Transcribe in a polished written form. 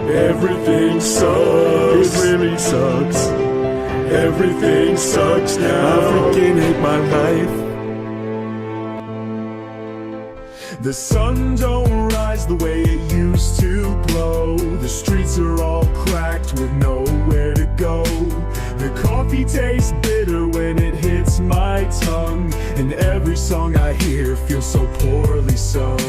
Everything sucks. It really sucks. Everything sucks now. I freaking hate my life. The sun don't rise the way it used to blow. The streets are all cracked with nowhere to go. The coffee tastes bitter when it hits my tongue, and every song I hear feels so poorly sung.